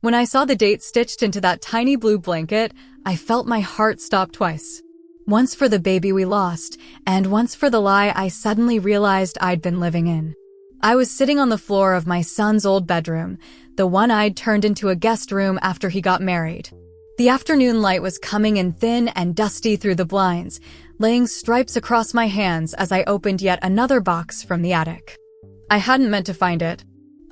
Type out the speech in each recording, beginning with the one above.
When I saw the date stitched into that tiny blue blanket, I felt my heart stop twice. Once for the baby we lost, and once for the lie I suddenly realized I'd been living in. I was sitting on the floor of my son's old bedroom, the one I'd turned into a guest room after he got married. The afternoon light was coming in thin and dusty through the blinds, laying stripes across my hands as I opened yet another box from the attic. I hadn't meant to find it.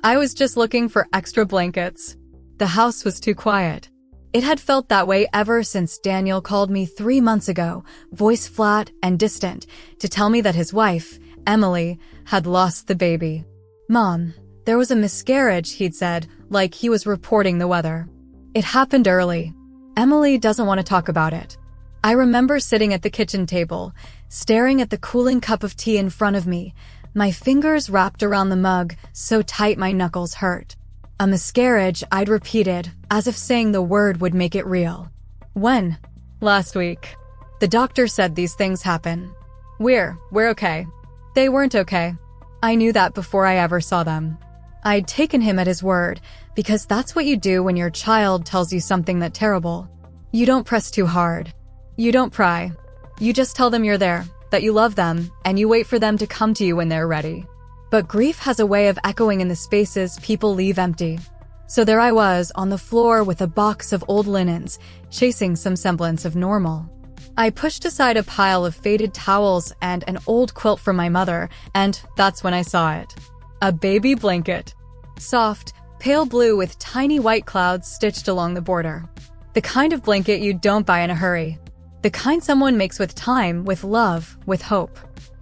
I was just looking for extra blankets. The house was too quiet. It had felt that way ever since Daniel called me 3 months ago, voice flat and distant, to tell me that his wife, Emily, had lost the baby. "Mom, there was a miscarriage," he'd said, like he was reporting the weather. "It happened early. Emily doesn't want to talk about it." I remember sitting at the kitchen table, staring at the cooling cup of tea in front of me, my fingers wrapped around the mug so tight my knuckles hurt. A miscarriage, I'd repeated, as if saying the word would make it real. "When?" "Last week. The doctor said these things happen. We're okay." They weren't okay. I knew that before I ever saw them. I'd taken him at his word, because that's what you do when your child tells you something that terrible. You don't press too hard. You don't pry. You just tell them you're there, that you love them, and you wait for them to come to you when they're ready. But grief has a way of echoing in the spaces people leave empty. So there I was, on the floor with a box of old linens, chasing some semblance of normal. I pushed aside a pile of faded towels and an old quilt from my mother, and that's when I saw it. A baby blanket. Soft, pale blue with tiny white clouds stitched along the border. The kind of blanket you don't buy in a hurry. The kind someone makes with time, with love, with hope.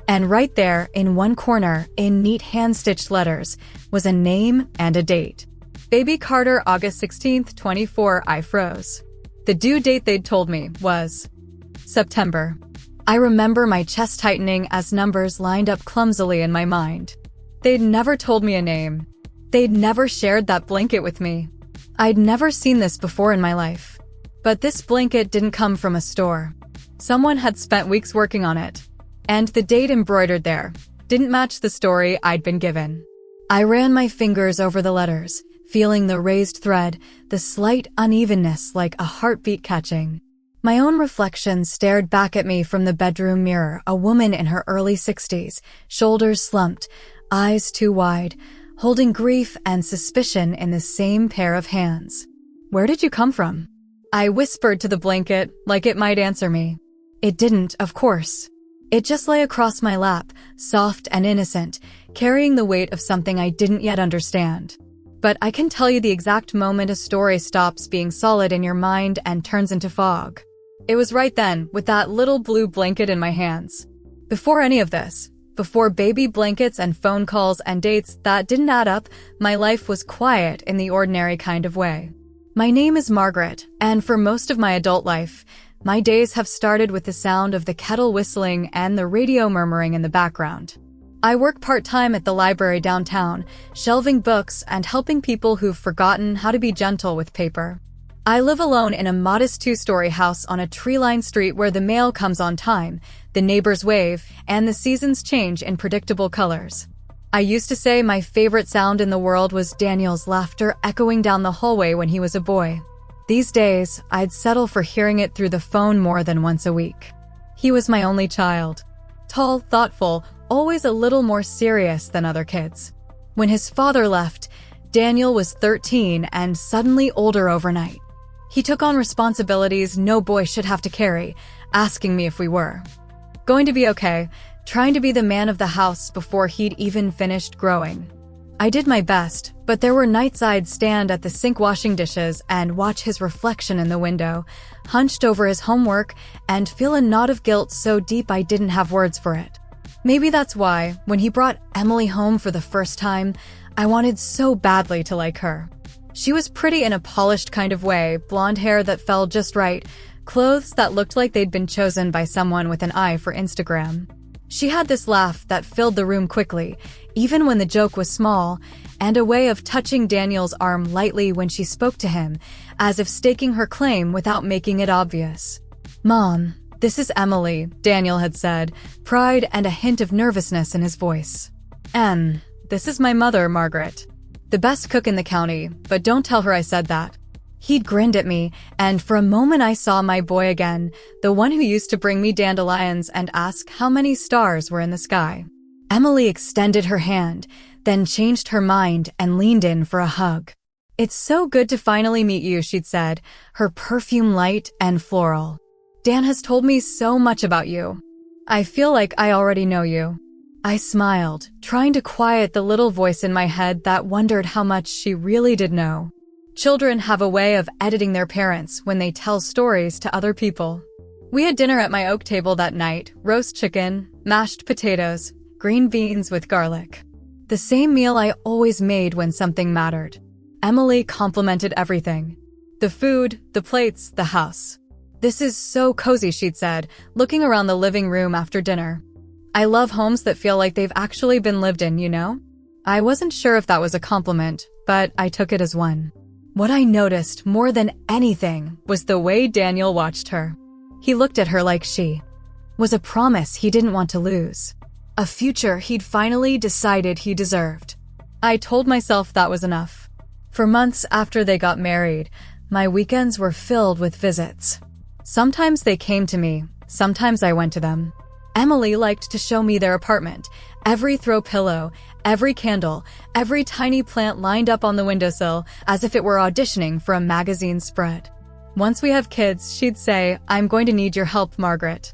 And right there, in one corner, in neat hand-stitched letters, was a name and a date. Baby Carter, August 16th, 24. I froze. The due date they'd told me was September. I remember my chest tightening as numbers lined up clumsily in my mind. They'd never told me a name. They'd never shared that blanket with me. I'd never seen this before in my life. But this blanket didn't come from a store. Someone had spent weeks working on it. And the date embroidered there didn't match the story I'd been given. I ran my fingers over the letters, feeling the raised thread, the slight unevenness like a heartbeat catching. My own reflection stared back at me from the bedroom mirror, a woman in her early 60s, shoulders slumped, eyes too wide, holding grief and suspicion in the same pair of hands. "Where did you come from?" I whispered to the blanket, like it might answer me. It didn't, of course. It just lay across my lap, soft and innocent, carrying the weight of something I didn't yet understand. But I can tell you the exact moment a story stops being solid in your mind and turns into fog. It was right then, with that little blue blanket in my hands. Before any of this, before baby blankets and phone calls and dates that didn't add up, my life was quiet in the ordinary kind of way. My name is Margaret, and for most of my adult life, my days have started with the sound of the kettle whistling and the radio murmuring in the background. I work part-time at the library downtown, shelving books and helping people who've forgotten how to be gentle with paper. I live alone in a modest 2-story house on a tree-lined street where the mail comes on time, the neighbors wave, and the seasons change in predictable colors. I used to say my favorite sound in the world was Daniel's laughter echoing down the hallway when he was a boy. These days, I'd settle for hearing it through the phone more than once a week. He was my only child. Tall, thoughtful, always a little more serious than other kids. When his father left, Daniel was 13 and suddenly older overnight. He took on responsibilities no boy should have to carry, asking me if we were going to be okay, trying to be the man of the house before he'd even finished growing. I did my best, but there were nights I'd stand at the sink washing dishes and watch his reflection in the window, hunched over his homework, and feel a knot of guilt so deep I didn't have words for it. Maybe that's why, when he brought Emily home for the first time, I wanted so badly to like her. She was pretty in a polished kind of way, blonde hair that fell just right, clothes that looked like they'd been chosen by someone with an eye for Instagram. She had this laugh that filled the room quickly, even when the joke was small, and a way of touching Daniel's arm lightly when she spoke to him, as if staking her claim without making it obvious. "Mom, this is Emily," Daniel had said, pride and a hint of nervousness in his voice. "This is my mother, Margaret. The best cook in the county, but don't tell her I said that." He'd grinned at me, and for a moment I saw my boy again, the one who used to bring me dandelions and ask how many stars were in the sky. Emily extended her hand, then changed her mind and leaned in for a hug. "It's so good to finally meet you," she'd said, her perfume light and floral. "Dan has told me so much about you. I feel like I already know you." I smiled, trying to quiet the little voice in my head that wondered how much she really did know. Children have a way of editing their parents when they tell stories to other people. We had dinner at my oak table that night: roast chicken, mashed potatoes, green beans with garlic. The same meal I always made when something mattered. Emily complimented everything: the food, the plates, the house. "This is so cozy," she'd said, looking around the living room after dinner. "I love homes that feel like they've actually been lived in, you know?" I wasn't sure if that was a compliment, but I took it as one. What I noticed more than anything was the way Daniel watched her. He looked at her like she was a promise he didn't want to lose, a future he'd finally decided he deserved. I told myself that was enough. For months after they got married, my weekends were filled with visits. Sometimes they came to me, sometimes I went to them. Emily liked to show me their apartment, every throw pillow, every candle, every tiny plant lined up on the windowsill as if it were auditioning for a magazine spread. "Once we have kids," she'd say, "I'm going to need your help, Margaret.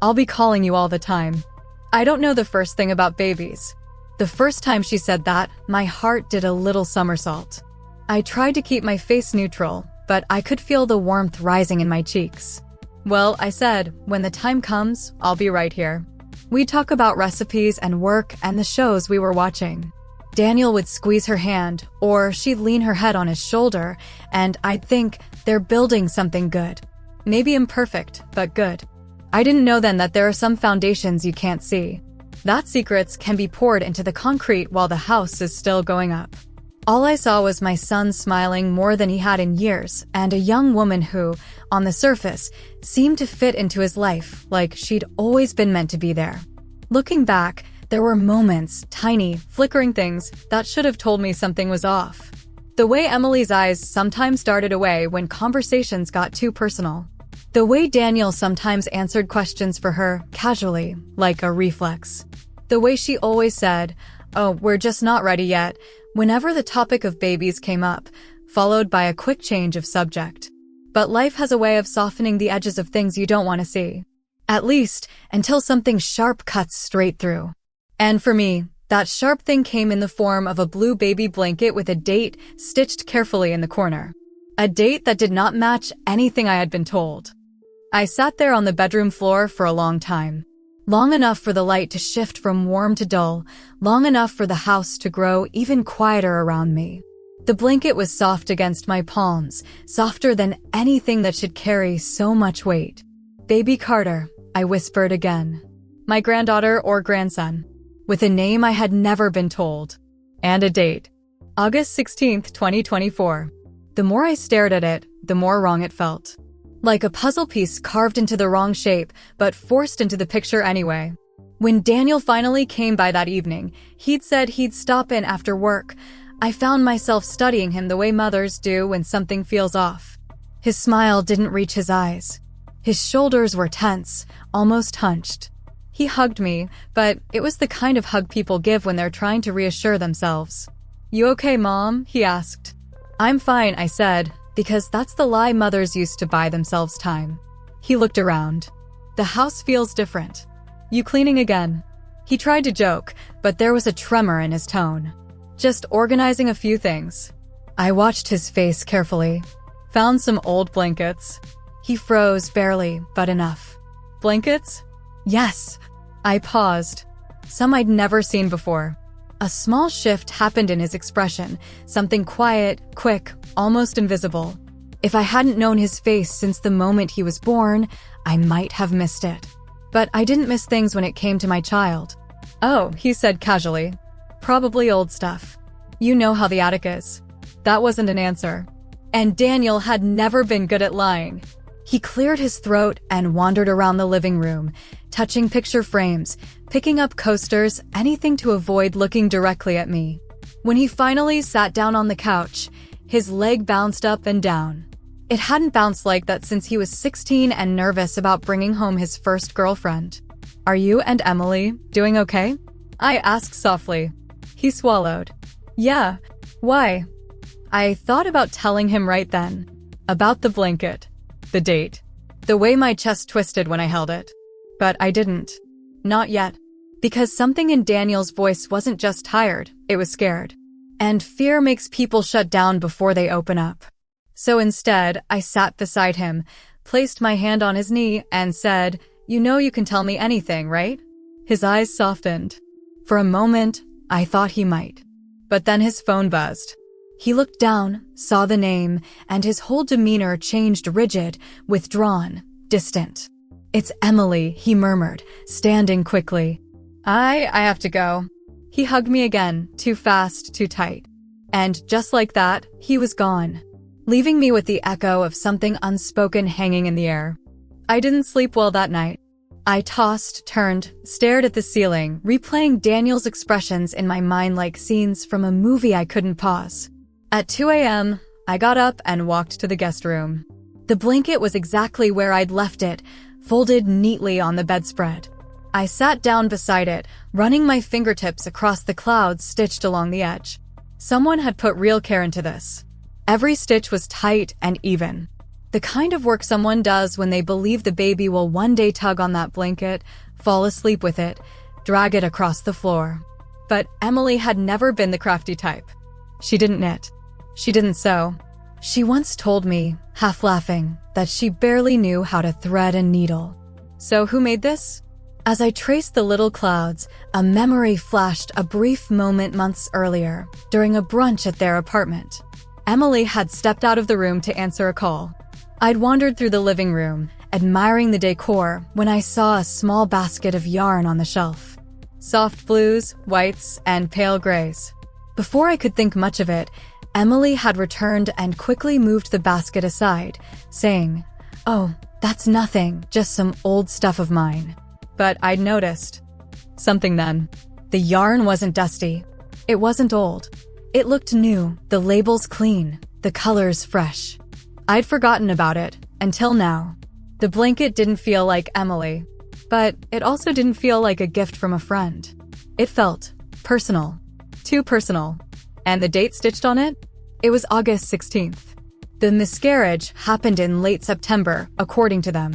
I'll be calling you all the time." I don't know the first thing about babies. The first time she said that, my heart did a little somersault. I tried to keep my face neutral, but I could feel the warmth rising in my cheeks. "Well," I said, "when the time comes, I'll be right here." We'd talk about recipes and work and the shows we were watching. Daniel would squeeze her hand, or she'd lean her head on his shoulder, and I'd think, they're building something good. Maybe imperfect, but good. I didn't know then that there are some foundations you can't see. That secrets can be poured into the concrete while the house is still going up. All I saw was my son smiling more than he had in years, and a young woman who, on the surface, seemed to fit into his life like she'd always been meant to be there. Looking back, there were moments, tiny, flickering things, that should have told me something was off. The way Emily's eyes sometimes darted away when conversations got too personal. The way Daniel sometimes answered questions for her, casually, like a reflex. The way she always said, "Oh, we're just not ready yet," whenever the topic of babies came up, followed by a quick change of subject. But life has a way of softening the edges of things you don't want to see. At least, until something sharp cuts straight through. And for me, that sharp thing came in the form of a blue baby blanket with a date stitched carefully in the corner. A date that did not match anything I had been told. I sat there on the bedroom floor for a long time. Long enough for the light to shift from warm to dull, long enough for the house to grow even quieter around me. The blanket was soft against my palms, softer than anything that should carry so much weight. "Baby Carter," I whispered again. My granddaughter or grandson, with a name I had never been told. And a date. August 16th, 2024. The more I stared at it, the more wrong it felt. Like a puzzle piece carved into the wrong shape, but forced into the picture anyway. When Daniel finally came by that evening, he'd said he'd stop in after work. I found myself studying him the way mothers do when something feels off. His smile didn't reach his eyes. His shoulders were tense, almost hunched. He hugged me, but it was the kind of hug people give when they're trying to reassure themselves. "You okay, Mom?" he asked. "I'm fine," I said, because that's the lie mothers used to buy themselves time. He looked around. "The house feels different. You cleaning again?" He tried to joke, but there was a tremor in his tone. "Just organizing a few things." I watched his face carefully. "Found some old blankets." He froze barely, but enough. "Blankets?" "Yes." I paused. Some I'd never seen before. A small shift happened in his expression, something quiet, quick, almost invisible. If I hadn't known his face since the moment he was born, I might have missed it. But I didn't miss things when it came to my child. "Oh," he said casually. "Probably old stuff. You know how the attic is." That wasn't an answer. And Daniel had never been good at lying. He cleared his throat and wandered around the living room, touching picture frames, picking up coasters, anything to avoid looking directly at me. When he finally sat down on the couch, his leg bounced up and down. It hadn't bounced like that since he was 16 and nervous about bringing home his first girlfriend. "Are you and Emily doing okay?" I asked softly. He swallowed. "Yeah. Why?" I thought about telling him right then. About the blanket. The date. The way my chest twisted when I held it. But I didn't. Not yet. Because something in Daniel's voice wasn't just tired, it was scared. And fear makes people shut down before they open up. So instead, I sat beside him, placed my hand on his knee, and said, "You know you can tell me anything, right?" His eyes softened. For a moment, I thought he might. But then his phone buzzed. He looked down, saw the name, and his whole demeanor changed, rigid, withdrawn, distant. "It's Emily," he murmured, standing quickly. I have to go." He hugged me again, too fast, too tight. And just like that, he was gone, leaving me with the echo of something unspoken hanging in the air. I didn't sleep well that night. I tossed, turned, stared at the ceiling, replaying Daniel's expressions in my mind like scenes from a movie I couldn't pause. At 2 a.m., I got up and walked to the guest room. The blanket was exactly where I'd left it, folded neatly on the bedspread. I sat down beside it, running my fingertips across the clouds stitched along the edge. Someone had put real care into this. Every stitch was tight and even. The kind of work someone does when they believe the baby will one day tug on that blanket, fall asleep with it, drag it across the floor. But Emily had never been the crafty type. She didn't knit. She didn't sew. She once told me, half laughing, that she barely knew how to thread a needle. So who made this? As I traced the little clouds, a memory flashed, a brief moment months earlier, during a brunch at their apartment. Emily had stepped out of the room to answer a call. I'd wandered through the living room, admiring the decor, when I saw a small basket of yarn on the shelf. Soft blues, whites, and pale grays. Before I could think much of it, Emily had returned and quickly moved the basket aside, saying, "Oh, that's nothing, just some old stuff of mine." But I'd noticed something then. The yarn wasn't dusty. It wasn't old. It looked new, the labels clean, the colors fresh. I'd forgotten about it, until now. The blanket didn't feel like Emily, but it also didn't feel like a gift from a friend. It felt personal. Too personal. And the date stitched on it? It was August 16th. The miscarriage happened in late September, according to them.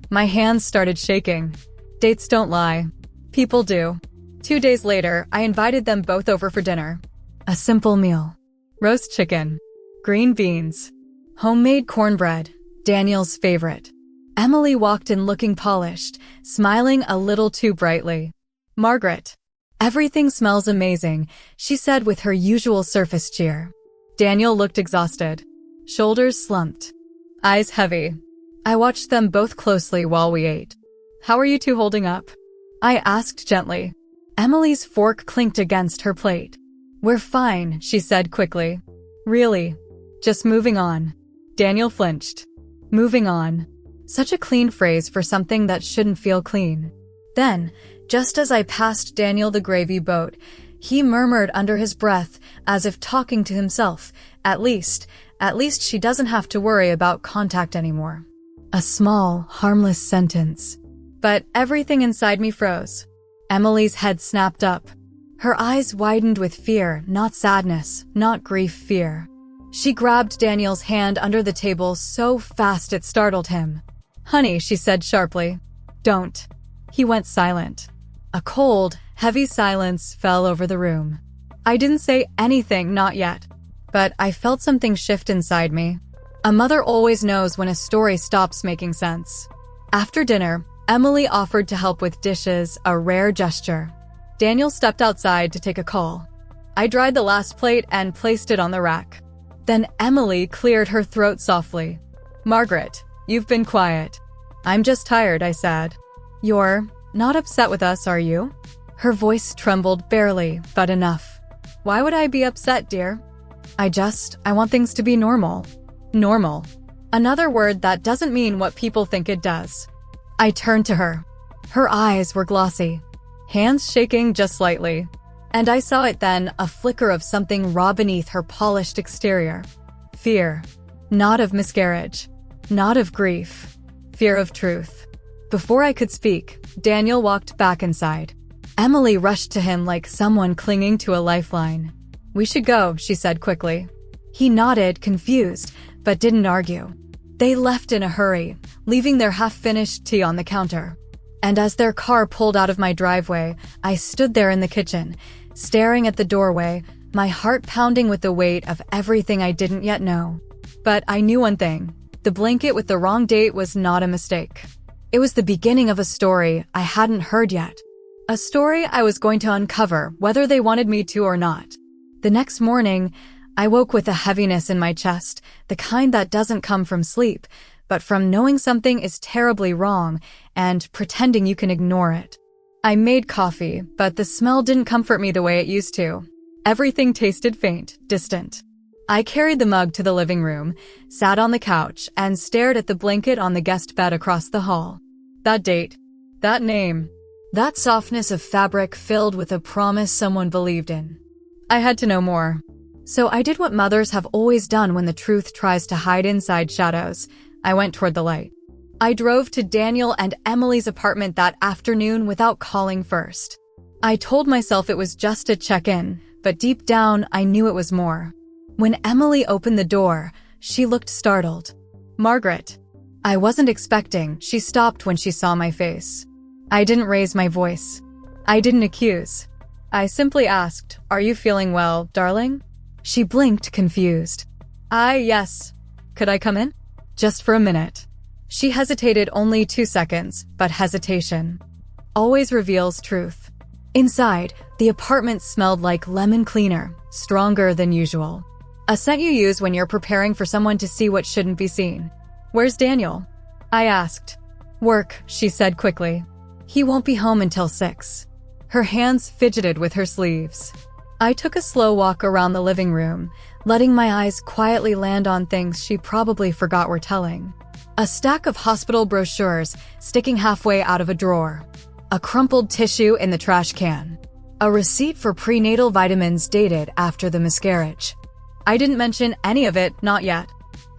My hands started shaking. Dates don't lie. People do. 2 days later, I invited them both over for dinner. A simple meal. Roast chicken. Green beans. Homemade cornbread. Daniel's favorite. Emily walked in looking polished, smiling a little too brightly. "Margaret, everything smells amazing," she said with her usual surface cheer. Daniel looked exhausted. Shoulders slumped. Eyes heavy. I watched them both closely while we ate. "How are you two holding up?" I asked gently. Emily's fork clinked against her plate. "We're fine," she said quickly. "Really? Just moving on." Daniel flinched. Moving on. Such a clean phrase for something that shouldn't feel clean. Then, just as I passed Daniel the gravy boat, he murmured under his breath, as if talking to himself, at least she doesn't have to worry about contact anymore." A small, harmless sentence. But everything inside me froze. Emily's head snapped up. Her eyes widened with fear, not sadness, not grief, fear. She grabbed Daniel's hand under the table so fast it startled him. "Honey," she said sharply. "Don't." He went silent. A cold, heavy silence fell over the room. I didn't say anything, not yet. But I felt something shift inside me. A mother always knows when a story stops making sense. After dinner, Emily offered to help with dishes, a rare gesture. Daniel stepped outside to take a call. I dried the last plate and placed it on the rack. Then Emily cleared her throat softly. "Margaret, you've been quiet." "I'm just tired," I said. "You're not upset with us, are you?" Her voice trembled barely, but enough. "Why would I be upset, dear?" I want things to be normal." Normal. Another word that doesn't mean what people think it does. I turned to her. Her eyes were glossy, hands shaking just slightly. And I saw it then, a flicker of something raw beneath her polished exterior. Fear. Not of miscarriage. Not of grief. Fear of truth. Before I could speak, Daniel walked back inside. Emily rushed to him like someone clinging to a lifeline. "We should go," she said quickly. He nodded, confused, but didn't argue. They left in a hurry, leaving their half-finished tea on the counter. And as their car pulled out of my driveway, I stood there in the kitchen, staring at the doorway, my heart pounding with the weight of everything I didn't yet know. But I knew one thing. The blanket with the wrong date was not a mistake. It was the beginning of a story I hadn't heard yet. A story I was going to uncover, whether they wanted me to or not. The next morning, I woke with a heaviness in my chest, the kind that doesn't come from sleep, but from knowing something is terribly wrong and pretending you can ignore it. I made coffee, but the smell didn't comfort me the way it used to. Everything tasted faint, distant. I carried the mug to the living room, sat on the couch, and stared at the blanket on the guest bed across the hall. That date, that name, that softness of fabric filled with a promise someone believed in. I had to know more. So I did what mothers have always done when the truth tries to hide inside shadows. I went toward the light. I drove to Daniel and Emily's apartment that afternoon without calling first. I told myself it was just a check-in, but deep down, I knew it was more. When Emily opened the door, she looked startled. "Margaret." I wasn't expecting. She stopped when she saw my face. I didn't raise my voice. I didn't accuse. I simply asked, "Are you feeling well, darling?" She blinked, confused. Yes. Could I come in?" "Just for a minute." She hesitated only 2 seconds, but hesitation always reveals truth. Inside, the apartment smelled like lemon cleaner, stronger than usual. A scent you use when you're preparing for someone to see what shouldn't be seen. "Where's Daniel?" I asked. "Work," she said quickly. "He won't be home until 6. Her hands fidgeted with her sleeves. I took a slow walk around the living room, letting my eyes quietly land on things she probably forgot were telling. A stack of hospital brochures sticking halfway out of a drawer. A crumpled tissue in the trash can. A receipt for prenatal vitamins dated after the miscarriage. I didn't mention any of it, not yet.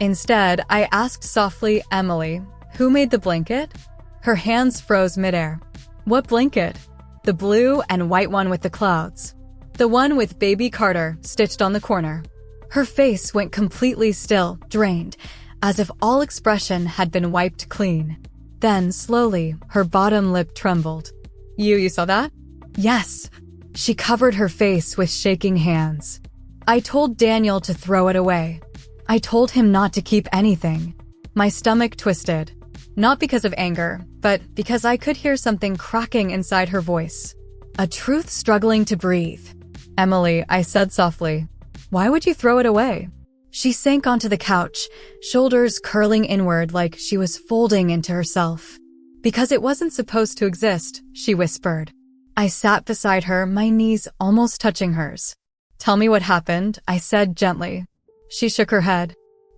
Instead, I asked softly, "Emily, who made the blanket?" Her hands froze midair. "What blanket?" "The blue and white one with the clouds. The one with baby Carter stitched on the corner." Her face went completely still, drained, as if all expression had been wiped clean. Then, slowly, her bottom lip trembled. You saw that?" "Yes." She covered her face with shaking hands. "I told Daniel to throw it away. I told him not to keep anything." My stomach twisted. Not because of anger, but because I could hear something cracking inside her voice. A truth struggling to breathe. "Emily," I said softly, "why would you throw it away?" She sank onto the couch, shoulders curling inward like she was folding into herself. "Because it wasn't supposed to exist," she whispered. I sat beside her, my knees almost touching hers. "Tell me what happened," I said gently. She shook her head.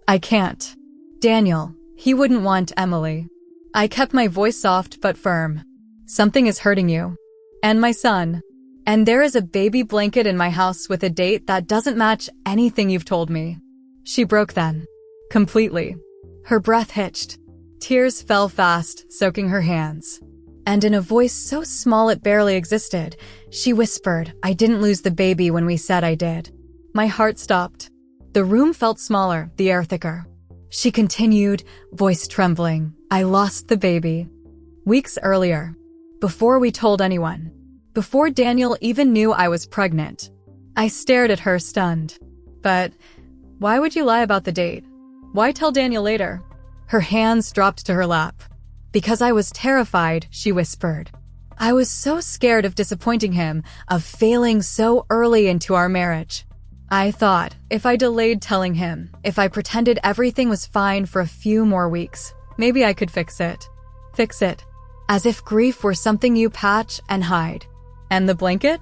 "I can't. Daniel, he wouldn't want Emily." I kept my voice soft but firm. "Something is hurting you. And my son. And there is a baby blanket in my house with a date that doesn't match anything you've told me." She broke then. Completely. Her breath hitched. Tears fell fast, soaking her hands. And in a voice so small it barely existed, she whispered, "I didn't lose the baby when we said I did." My heart stopped. The room felt smaller, the air thicker. She continued, voice trembling, "I lost the baby. Weeks earlier. Before we told anyone. Before Daniel even knew I was pregnant." I stared at her, stunned. "But why would you lie about the date? Why tell Daniel later?" Her hands dropped to her lap. "Because I was terrified," she whispered. "I was so scared of disappointing him, of failing so early into our marriage. I thought, if I delayed telling him, if I pretended everything was fine for a few more weeks, maybe I could fix it. Fix it. As if grief were something you patch and hide." "And the blanket?"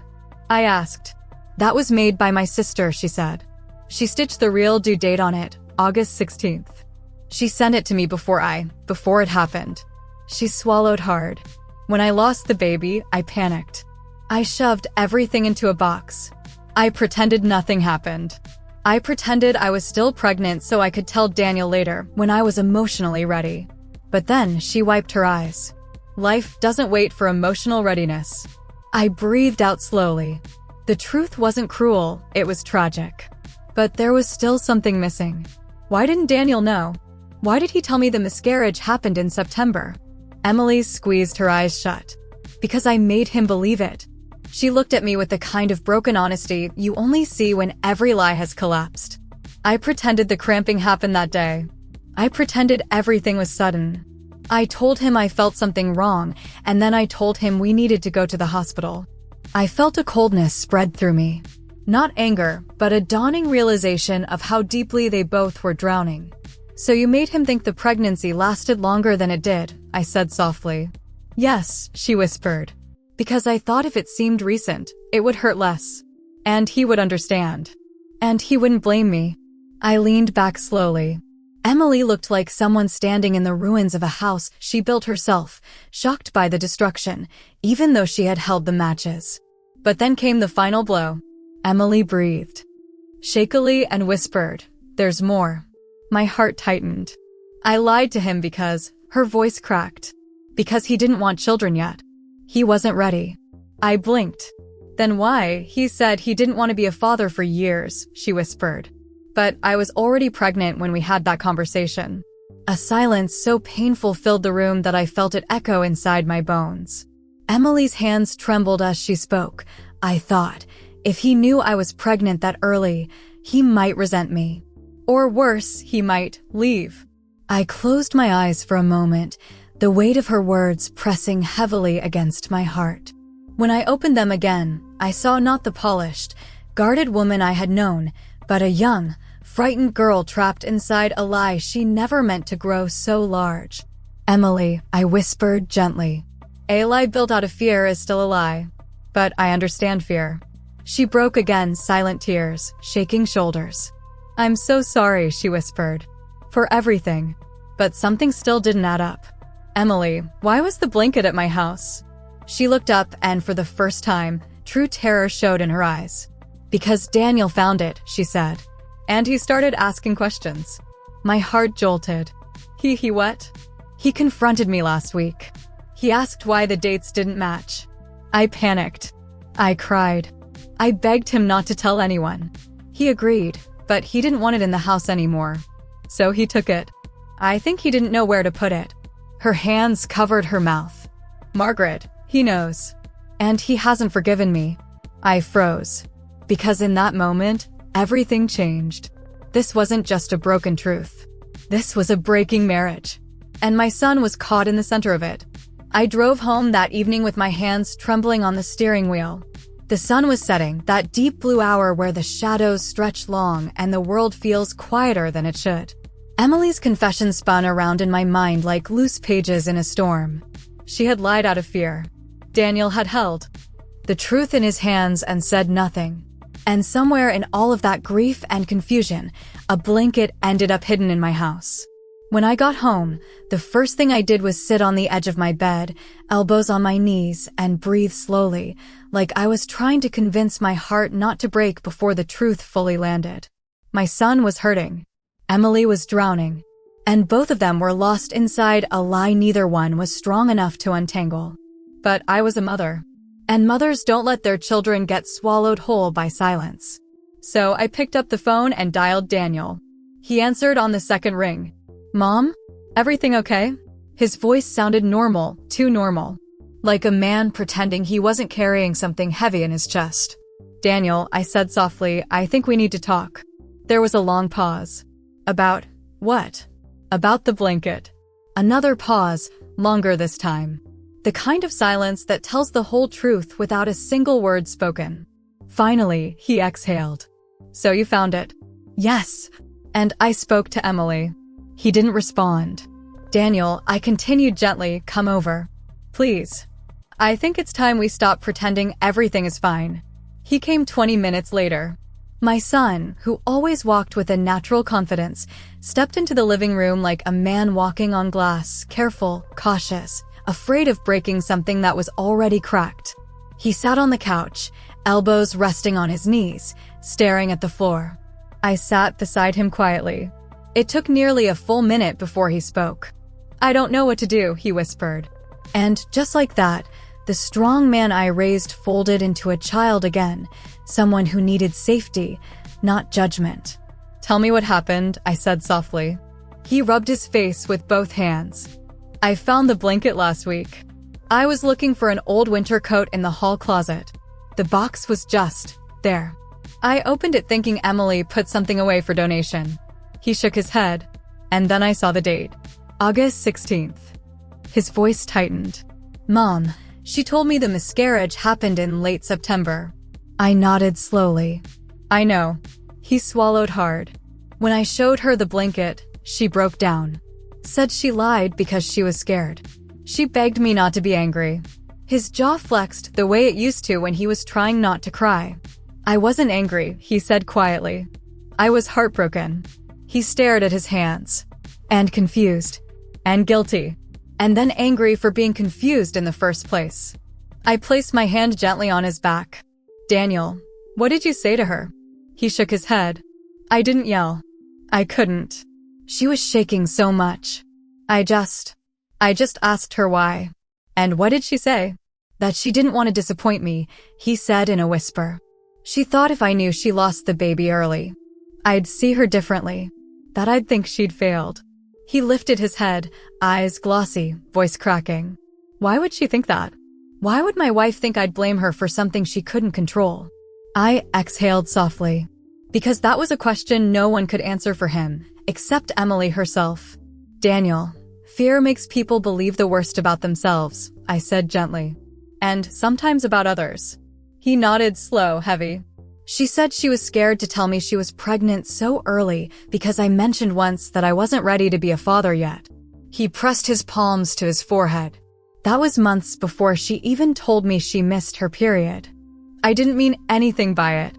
I asked. "That was made by my sister," she said. She stitched the real due date on it, August 16th. She sent it to me before it happened. She swallowed hard. When I lost the baby, I panicked. I shoved everything into a box. I pretended nothing happened. I pretended I was still pregnant so I could tell Daniel later when I was emotionally ready. But then she wiped her eyes. Life doesn't wait for emotional readiness. I breathed out slowly. The truth wasn't cruel, it was tragic. But there was still something missing. Why didn't Daniel know? Why did he tell me the miscarriage happened in September? Emily squeezed her eyes shut. Because I made him believe it. She looked at me with the kind of broken honesty you only see when every lie has collapsed. I pretended the cramping happened that day. I pretended everything was sudden. I told him I felt something wrong, and then I told him we needed to go to the hospital. I felt a coldness spread through me. Not anger, but a dawning realization of how deeply they both were drowning. So you made him think the pregnancy lasted longer than it did, I said softly. Yes, she whispered. Because I thought if it seemed recent, it would hurt less. And he would understand. And he wouldn't blame me. I leaned back slowly. Emily looked like someone standing in the ruins of a house she built herself, shocked by the destruction, even though she had held the matches. But then came the final blow. Emily breathed shakily and whispered, "There's more." My heart tightened. I lied to him because her voice cracked. Because he didn't want children yet. He wasn't ready. I blinked. Then why? He said he didn't want to be a father for years, she whispered. But I was already pregnant when we had that conversation. A silence so painful filled the room that I felt it echo inside my bones. Emily's hands trembled as she spoke. I thought, if he knew I was pregnant that early, he might resent me. Or worse, he might leave. I closed my eyes for a moment, the weight of her words pressing heavily against my heart. When I opened them again, I saw not the polished, guarded woman I had known, but a young, frightened girl trapped inside a lie she never meant to grow so large. Emily, I whispered gently. A lie built out of fear is still a lie. But I understand fear. She broke again, silent tears, shaking shoulders. I'm so sorry, she whispered. For everything. But something still didn't add up. Emily, why was the blanket at my house? She looked up and for the first time, true terror showed in her eyes. Because Daniel found it, she said. And he started asking questions. My heart jolted. He what? He confronted me last week. He asked why the dates didn't match. I panicked. I cried. I begged him not to tell anyone. He agreed, but he didn't want it in the house anymore. So he took it. I think he didn't know where to put it. Her hands covered her mouth. Margaret, he knows. And he hasn't forgiven me. I froze. Because in that moment, everything changed. This wasn't just a broken truth. This was a breaking marriage. And my son was caught in the center of it. I drove home that evening with my hands trembling on the steering wheel. The sun was setting, that deep blue hour where the shadows stretch long and the world feels quieter than it should. Emily's confession spun around in my mind like loose pages in a storm. She had lied out of fear. Daniel had held the truth in his hands and said nothing. And somewhere in all of that grief and confusion, a blanket ended up hidden in my house. When I got home, the first thing I did was sit on the edge of my bed, elbows on my knees, and breathe slowly, like I was trying to convince my heart not to break before the truth fully landed. My son was hurting. Emily was drowning. And both of them were lost inside a lie neither one was strong enough to untangle. But I was a mother. And mothers don't let their children get swallowed whole by silence. So I picked up the phone and dialed Daniel. He answered on the second ring. Mom? Everything okay? His voice sounded normal, too normal. Like a man pretending he wasn't carrying something heavy in his chest. Daniel, I said softly, I think we need to talk. There was a long pause. About what? About the blanket. Another pause, longer this time. The kind of silence that tells the whole truth without a single word spoken. Finally, he exhaled. So you found it? Yes. And I spoke to Emily. He didn't respond. Daniel, I continued gently, come over. Please. I think it's time we stop pretending everything is fine. He came 20 minutes later. My son, who always walked with a natural confidence, stepped into the living room like a man walking on glass, careful, cautious, afraid of breaking something that was already cracked. He sat on the couch, elbows resting on his knees, staring at the floor. I sat beside him quietly. It took nearly a full minute before he spoke. "I don't know what to do," he whispered. And just like that, the strong man I raised folded into a child again, someone who needed safety, not judgment. "Tell me what happened," I said softly. He rubbed his face with both hands. "I found the blanket last week. I was looking for an old winter coat in the hall closet. The box was just there. I opened it thinking Emily put something away for donation." He shook his head, and then I saw the date. August 16th. His voice tightened. "Mom, she told me the miscarriage happened in late September." I nodded slowly. "I know." He swallowed hard. When I showed her the blanket, she broke down. Said she lied because she was scared. She begged me not to be angry. His jaw flexed the way it used to when he was trying not to cry. "I wasn't angry," he said quietly. "I was heartbroken." He stared at his hands. "And confused. And guilty. And then angry for being confused in the first place." I placed my hand gently on his back. "Daniel, what did you say to her?" He shook his head. "I didn't yell. I couldn't. She was shaking so much. I just asked her why." "And what did she say?" "That she didn't want to disappoint me," he said in a whisper. "She thought if I knew she lost the baby early, I'd see her differently. That I'd think she'd failed." He lifted his head, eyes glossy, voice cracking. "Why would she think that? Why would my wife think I'd blame her for something she couldn't control?" I exhaled softly. Because that was a question no one could answer for him, except Emily herself. "Daniel, fear makes people believe the worst about themselves," I said gently. "And sometimes about others." He nodded slow, heavy. "She said she was scared to tell me she was pregnant so early because I mentioned once that I wasn't ready to be a father yet." He pressed his palms to his forehead. "That was months before she even told me she missed her period. I didn't mean anything by it.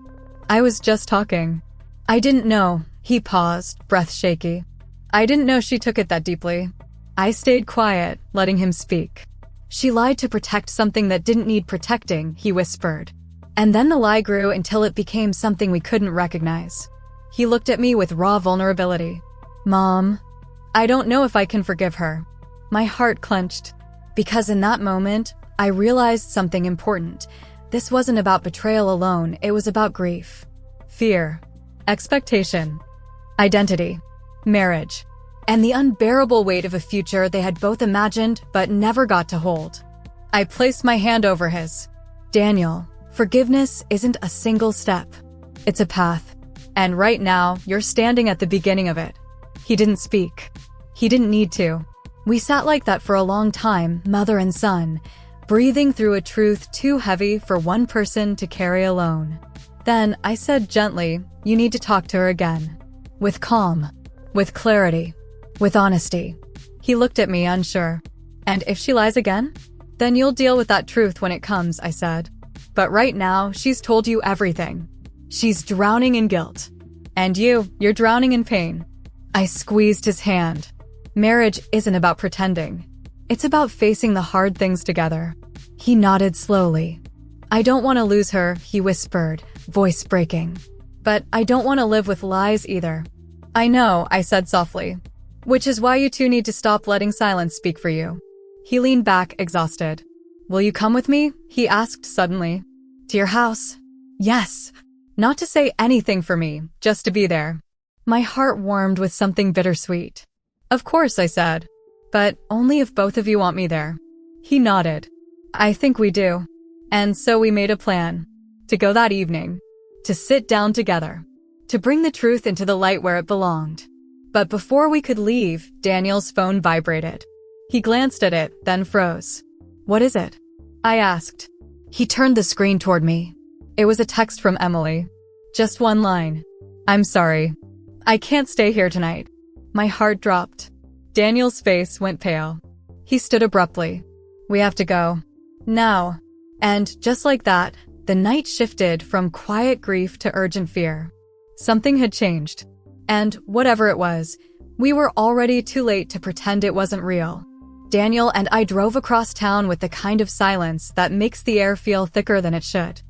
I was just talking." "I didn't know." He paused, breath shaky. "I didn't know she took it that deeply." I stayed quiet, letting him speak. "She lied to protect something that didn't need protecting," he whispered. And then the lie grew until it became something we couldn't recognize. He looked at me with raw vulnerability. "Mom, I don't know if I can forgive her." My heart clenched. Because in that moment, I realized something important. This wasn't about betrayal alone, it was about grief, fear, expectation, identity, marriage, and the unbearable weight of a future they had both imagined but never got to hold. I placed my hand over his. "Daniel, forgiveness isn't a single step. It's a path. And right now, you're standing at the beginning of it." He didn't speak. He didn't need to. We sat like that for a long time, mother and son, breathing through a truth too heavy for one person to carry alone. Then I said gently, "You need to talk to her again." With calm, with clarity, with honesty. He looked at me unsure. "And if she lies again? Then you'll deal with that truth when it comes," I said. "But right now, she's told you everything. She's drowning in guilt. And you're drowning in pain." I squeezed his hand. Marriage isn't about pretending. It's about facing the hard things together. He nodded slowly. "I don't want to lose her," he whispered, voice breaking. "But I don't want to live with lies either." "I know," I said softly. "Which is why you two need to stop letting silence speak for you." He leaned back, exhausted. "Will you come with me?" he asked suddenly. "To your house?" "Yes." Not to say anything for me, just to be there. My heart warmed with something bittersweet. "Of course," I said. "But only if both of you want me there." He nodded. "I think we do." And so we made a plan. To go that evening. To sit down together. To bring the truth into the light where it belonged. But before we could leave, Daniel's phone vibrated. He glanced at it, then froze. "What is it?" I asked. He turned the screen toward me. It was a text from Emily. Just one line. "I'm sorry. I can't stay here tonight." My heart dropped. Daniel's face went pale. He stood abruptly. "We have to go. Now." And just like that, the night shifted from quiet grief to urgent fear. Something had changed. And whatever it was, we were already too late to pretend it wasn't real. Daniel and I drove across town with the kind of silence that makes the air feel thicker than it should.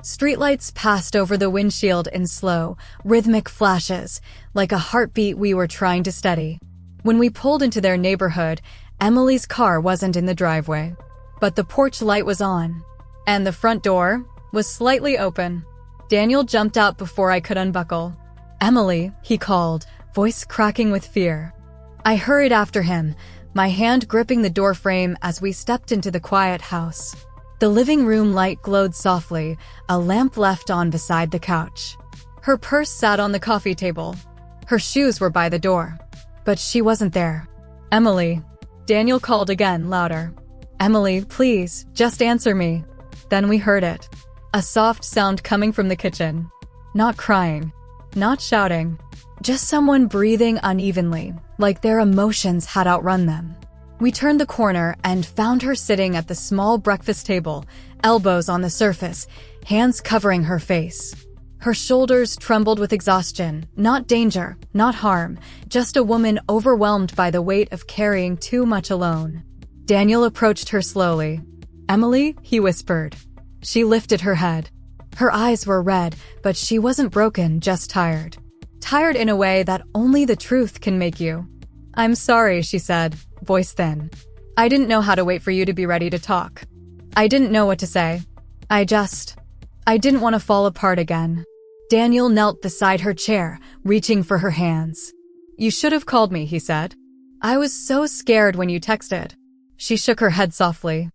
Streetlights passed over the windshield in slow, rhythmic flashes, like a heartbeat we were trying to steady. When we pulled into their neighborhood, Emily's car wasn't in the driveway, but the porch light was on, and the front door was slightly open. Daniel jumped out before I could unbuckle. "Emily," he called, voice cracking with fear. I hurried after him, my hand gripping the door frame as we stepped into the quiet house. The living room light glowed softly, a lamp left on beside the couch. Her purse sat on the coffee table. Her shoes were by the door. But she wasn't there. "Emily," Daniel called again, louder. "Emily, please, just answer me." Then we heard it. A soft sound coming from the kitchen. Not crying. Not shouting. Just someone breathing unevenly, like their emotions had outrun them. We turned the corner and found her sitting at the small breakfast table, elbows on the surface, hands covering her face. Her shoulders trembled with exhaustion, not danger, not harm, just a woman overwhelmed by the weight of carrying too much alone. Daniel approached her slowly. "Emily," he whispered. She lifted her head. Her eyes were red, but she wasn't broken, just tired. Tired in a way that only the truth can make you. "I'm sorry," she said, voice thin. "I didn't know how to wait for you to be ready to talk. I didn't know what to say. I didn't want to fall apart again." Daniel knelt beside her chair, reaching for her hands. "You should have called me," he said. "I was so scared when you texted." She shook her head softly.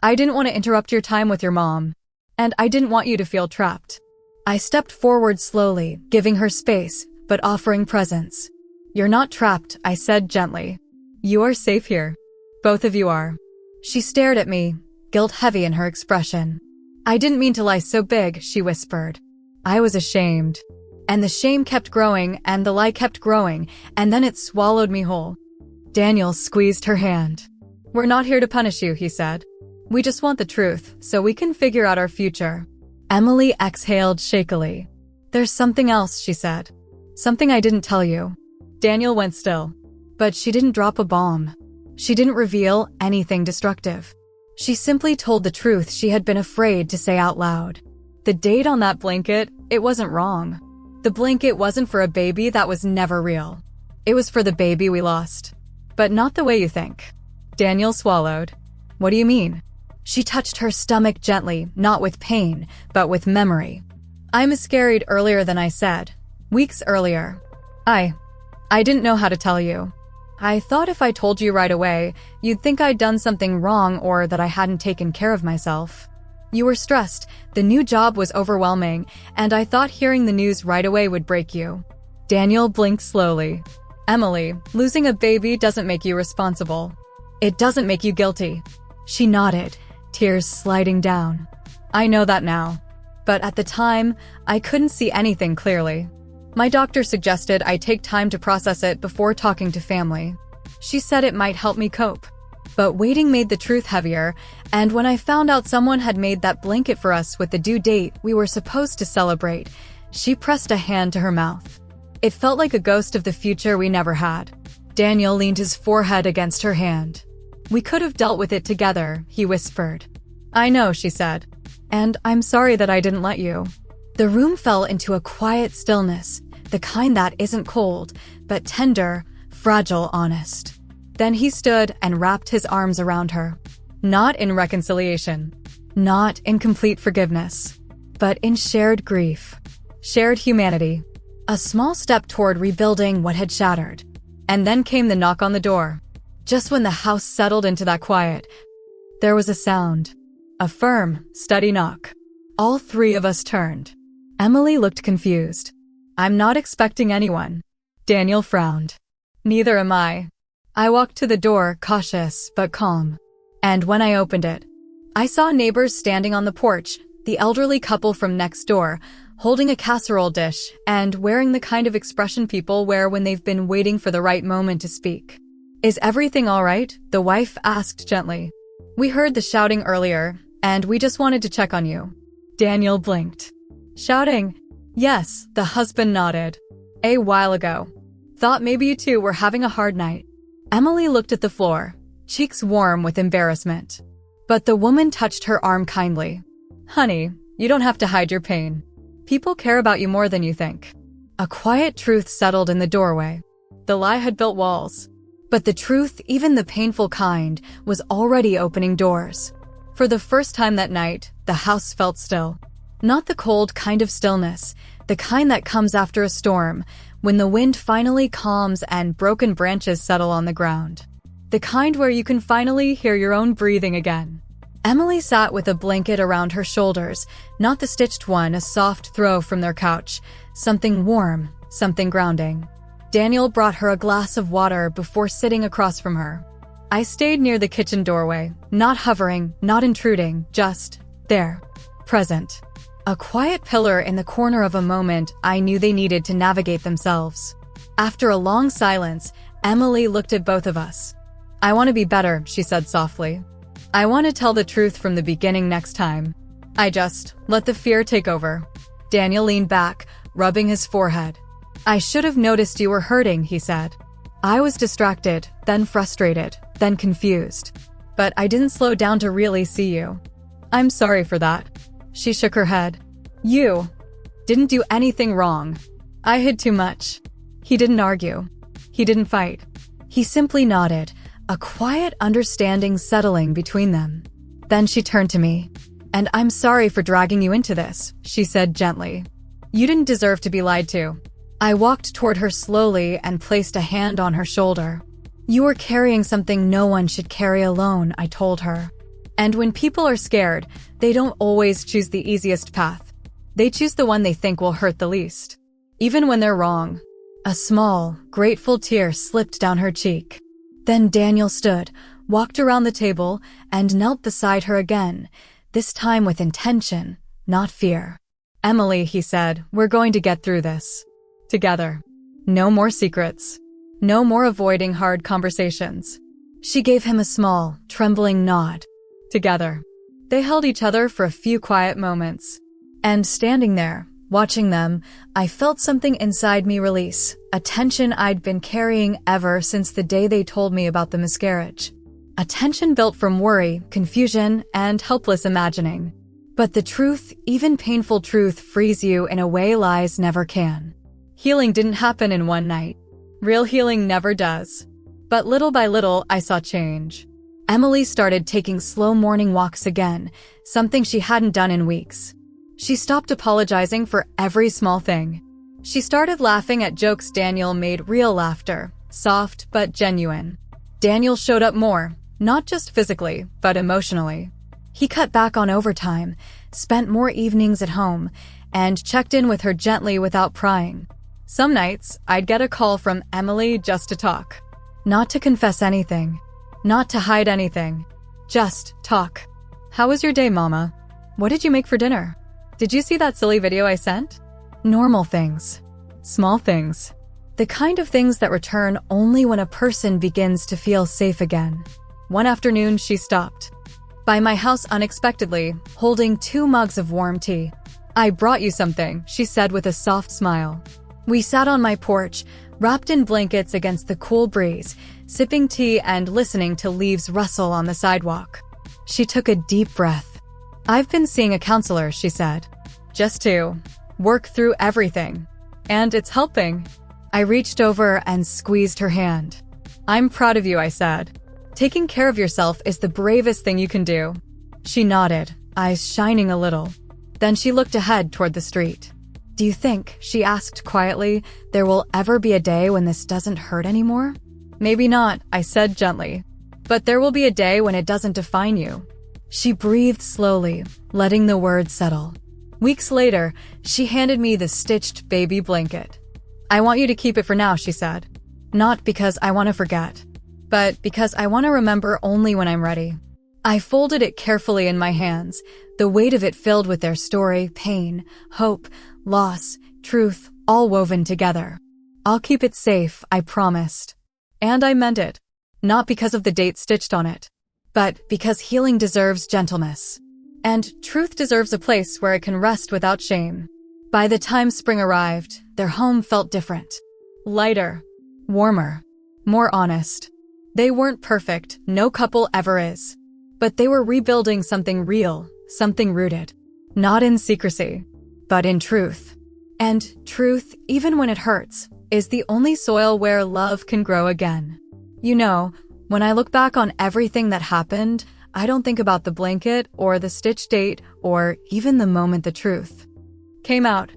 "I didn't want to interrupt your time with your mom. And I didn't want you to feel trapped." I stepped forward slowly, giving her space, but offering presence. "You're not trapped," I said gently. "You are safe here. Both of you are." She stared at me, guilt heavy in her expression. "I didn't mean to lie so big," she whispered. I was ashamed. And the shame kept growing, and the lie kept growing, and then it swallowed me whole. Daniel squeezed her hand. "We're not here to punish you," he said. "We just want the truth, so we can figure out our future." Emily exhaled shakily. "There's something else," she said. "Something I didn't tell you." Daniel went still. But she didn't drop a bomb. She didn't reveal anything destructive. She simply told the truth she had been afraid to say out loud. The date on that blanket, it wasn't wrong. The blanket wasn't for a baby that was never real. It was for the baby we lost. But not the way you think. Daniel swallowed. "What do you mean?" She touched her stomach gently, not with pain, but with memory. "I miscarried earlier than I said. Weeks earlier. I didn't know how to tell you. I thought if I told you right away, you'd think I'd done something wrong or that I hadn't taken care of myself. You were stressed, the new job was overwhelming, and I thought hearing the news right away would break you." Daniel blinked slowly. "Emily, losing a baby doesn't make you responsible. It doesn't make you guilty." She nodded, tears sliding down. "I know that now. But at the time, I couldn't see anything clearly. My doctor suggested I take time to process it before talking to family. She said it might help me cope. But waiting made the truth heavier, and when I found out someone had made that blanket for us with the due date we were supposed to celebrate, she pressed a hand to her mouth. It felt like a ghost of the future we never had." Daniel leaned his forehead against her hand. "We could have dealt with it together," he whispered. "I know," she said. "And I'm sorry that I didn't let you." The room fell into a quiet stillness, the kind that isn't cold, but tender, fragile, honest. Then he stood and wrapped his arms around her. Not in reconciliation. Not in complete forgiveness. But in shared grief. Shared humanity. A small step toward rebuilding what had shattered. And then came the knock on the door. Just when the house settled into that quiet, there was a sound. A firm, steady knock. All three of us turned. Emily looked confused. "I'm not expecting anyone." Daniel frowned. "Neither am I." I walked to the door, cautious but calm. And when I opened it, I saw neighbors standing on the porch, the elderly couple from next door, holding a casserole dish and wearing the kind of expression people wear when they've been waiting for the right moment to speak. "Is everything all right?" the wife asked gently. "We heard the shouting earlier, and we just wanted to check on you." Daniel blinked. "Shouting?" "Yes," the husband nodded. "A while ago. Thought maybe you two were having a hard night." Emily looked at the floor, cheeks warm with embarrassment. But the woman touched her arm kindly. "Honey, You don't have to hide your pain. People care about you more than you think. A quiet truth settled in the doorway. The lie had built walls. But the truth, even the painful kind, was already opening doors. For the first time that night, the house felt still. Not the cold kind of stillness, the kind that comes after a storm, when the wind finally calms and broken branches settle on the ground. The kind where you can finally hear your own breathing again. Emily sat with a blanket around her shoulders, not the stitched one, a soft throw from their couch, something warm, something grounding. Daniel brought her a glass of water before sitting across from her. I stayed near the kitchen doorway, not hovering, not intruding, just there, present. A quiet pillar in the corner of a moment I knew they needed to navigate themselves. After a long silence, Emily looked at both of us. "I want to be better," she said softly. "I want to tell the truth from the beginning next time. I just let the fear take over." Daniel leaned back, rubbing his forehead. "I should have noticed you were hurting," he said. "I was distracted, then frustrated, then confused. But I didn't slow down to really see you. I'm sorry for that." She shook her head. "You didn't do anything wrong. I hid too much." He didn't argue. He didn't fight. He simply nodded, a quiet understanding settling between them. Then she turned to me. "And I'm sorry for dragging you into this," she said gently. "You didn't deserve to be lied to." I walked toward her slowly and placed a hand on her shoulder. "You are carrying something no one should carry alone," I told her. And when people are scared, they don't always choose the easiest path. They choose the one they think will hurt the least. Even when they're wrong. A small, grateful tear slipped down her cheek. Then Daniel stood, walked around the table, and knelt beside her again, this time with intention, not fear. "Emily," he said, "we're going to get through this. Together. No more secrets. No more avoiding hard conversations." She gave him a small, trembling nod. Together. They held each other for a few quiet moments. And standing there, watching them, I felt something inside me release, a tension I'd been carrying ever since the day they told me about the miscarriage. A tension built from worry, confusion, and helpless imagining. But the truth, even painful truth, frees you in a way lies never can. Healing didn't happen in one night. Real healing never does. But little by little, I saw change. Emily started taking slow morning walks again, something she hadn't done in weeks. She stopped apologizing for every small thing. She started laughing at jokes Daniel made, real laughter, soft but genuine. Daniel showed up more, not just physically, but emotionally. He cut back on overtime, spent more evenings at home, and checked in with her gently without prying. Some nights, I'd get a call from Emily just to talk. Not to confess anything. Not to hide anything. Just talk. "How was your day, Mama? What did you make for dinner? Did you see that silly video I sent?" Normal things. Small things. The kind of things that return only when a person begins to feel safe again. One afternoon, she stopped by my house unexpectedly, holding 2 mugs of warm tea. "I brought you something," she said with a soft smile. We sat on my porch, wrapped in blankets against the cool breeze, sipping tea and listening to leaves rustle on the sidewalk. She took a deep breath. "I've been seeing a counselor," she said. "Just to work through everything. And it's helping." I reached over and squeezed her hand. "I'm proud of you," I said. "Taking care of yourself is the bravest thing you can do." She nodded, eyes shining a little. Then she looked ahead toward the street. "Do you think," she asked quietly, "there will ever be a day when this doesn't hurt anymore?" "Maybe not," I said gently. "But there will be a day when it doesn't define you." She breathed slowly, letting the words settle. Weeks later, she handed me the stitched baby blanket. "I want you to keep it for now," she said. "Not because I want to forget, but because I want to remember only when I'm ready." I folded it carefully in my hands, the weight of it filled with their story, pain, hope, loss, truth, all woven together. "I'll keep it safe," I promised. And I meant it. Not because of the date stitched on it, but because healing deserves gentleness. And truth deserves a place where it can rest without shame. By the time spring arrived, their home felt different. Lighter, warmer, more honest. They weren't perfect, no couple ever is. But they were rebuilding something real, something rooted. Not in secrecy, but in truth. And truth, even when it hurts, is the only soil where love can grow again. You know, when I look back on everything that happened, I don't think about the blanket or the stitch date or even the moment the truth came out.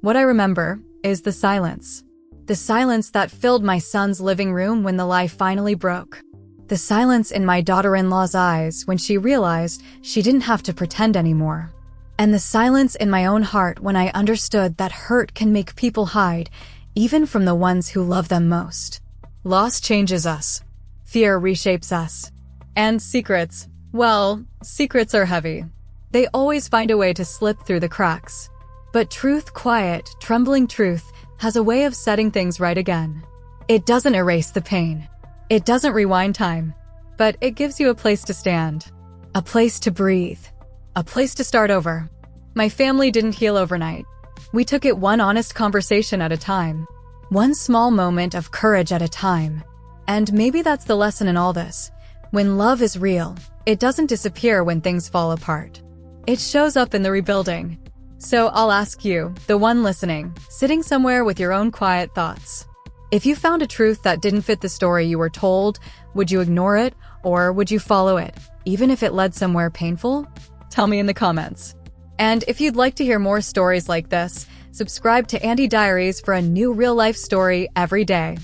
What I remember is the silence. The silence that filled my son's living room when the lie finally broke. The silence in my daughter-in-law's eyes when she realized she didn't have to pretend anymore. And the silence in my own heart when I understood that hurt can make people hide, even from the ones who love them most. Loss changes us. Fear reshapes us. And secrets, well, secrets are heavy. They always find a way to slip through the cracks. But truth, quiet, trembling truth, has a way of setting things right again. It doesn't erase the pain. It doesn't rewind time. But it gives you a place to stand. A place to breathe. A place to start over. My family didn't heal overnight. We took it one honest conversation at a time. One small moment of courage at a time. And maybe that's the lesson in all this. When love is real, it doesn't disappear when things fall apart. It shows up in the rebuilding. So I'll ask you, the one listening, sitting somewhere with your own quiet thoughts. If you found a truth that didn't fit the story you were told, would you ignore it or would you follow it, even if it led somewhere painful? Tell me in the comments. And if you'd like to hear more stories like this, subscribe to Andy Diaries for a new real-life story every day.